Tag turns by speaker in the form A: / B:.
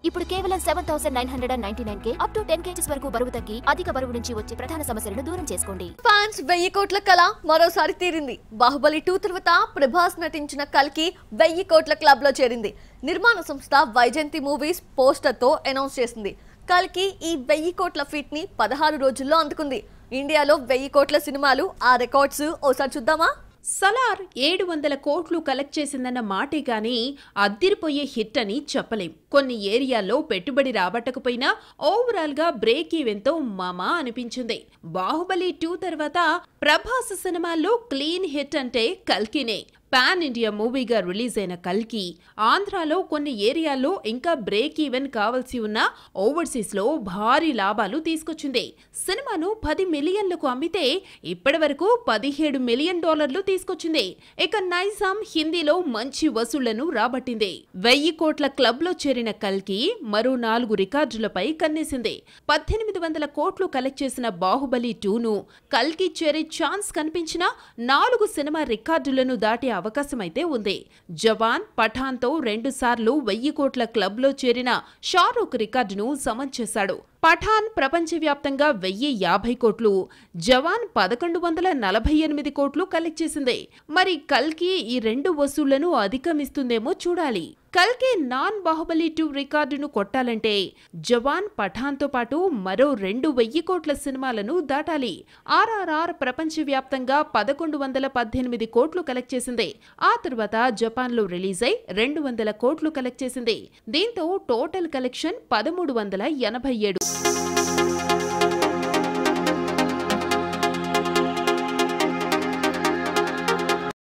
A: ఇప్పుడు కేవలం 7,999K up to 10 kgs వరకు బరువు తగ్గి అధిక బరువు నుంచి వచ్చే ప్రధాన సమస్యలను దూరం చేసుకోండి.
B: ఫ్యాన్స్ 1000 కోట్ల కల మరోసారి తీరింది. బాహుబలి 2 తర్వాత ప్రభాస్ నటించిన కల్కి 1000 కోట్ల క్లబ్ లో చేరింది. నిర్మాణ సంస్థ వైజయంతి మూవీస్ పోస్టర్ తో అనౌన్స్ చేసింది. కల్కి ఈ 1000 కోట్ల ఫీట్ ని 16 రోజుల్లో అందుకుంది. ఇండియాలో 1000 కోట్ల సినిమాలు ఆ రికార్డ్స్ ఓసారి చూద్దామా?
C: సలార్ 700 కోట్లు కలెక్ట్ చేసిందన్న మాటే గాని అద్దిరిపోయే హిట్ అని చెప్పలేం. కొన్ని ఏరియాల్లో పెట్టుబడి రాబట్టకపోయినా ఓవరాల్ గా బ్రేక్ ఈవెన్ తో మామా అనిపించింది. బాహుబలి 2 తర్వాత ప్రభాస్ సినిమాల్లో క్లీన్ హిట్ అంటే కల్కినే. పాన్ ఇండియా మూవీగా రిలీజ్ అయిన కల్కి ఆంధ్రాలో కొన్ని ఏరియాల్లో ఇంకా బ్రేక్ ఈవెన్ కావాల్సి ఉన్న ఓవర్సీస్ లో భారీ లాభాలు తీసుకొచ్చింది. సినిమాను 10 మిలియన్లకు అమ్మితే ఇప్పటి వరకు $17 మిలియన్ తీసుకొచ్చింది. ఇక నైజాం హిందీలో మంచి వసూళ్లను రాబట్టింది. 1000 కోట్ల క్లబ్ లో చేరిన కల్కి మరో 4 రికార్డులపై కన్నేసింది. 1800 కోట్లు కలెక్ట్ చేసిన బాహుబలి 2ను కల్కి చేరే ఛాన్స్ కనిపించినా 4 సినిమా రికార్డులను దాటే అవకాశమైతే ఉంది. జవాన్, పఠాన్ తో 2 సార్లు 1000 కోట్ల క్లబ్ లో చేరిన షారూక్ రికార్డును సమన్ చేశాడు. పఠాన్ ప్రపంచవ్యాప్తంగా 1050 కోట్లు, జవాన్ 1148 కోట్లు కలెక్ట్ చేసింది. మరి కల్కి ఈ 2 వసూళ్లను అధిగమిస్తుందేమో చూడాలి. కల్కి నాన్ బాహుబలి 2 రికార్డును కొట్టాలంటే జవాన్, పఠాన్ తో పాటు మరో 2 1000 కోట్ల సినిమాలను దాటాలి. RRR ప్రపంచవ్యాప్తంగా 1118 కోట్లు కలెక్ట్ చేసింది. ఆ తర్వాత జపాన్ లో రిలీజ్ అయి 200 కోట్లు కలెక్ట్ చేసింది. దీంతో టోటల్ కలెక్షన్ 1387.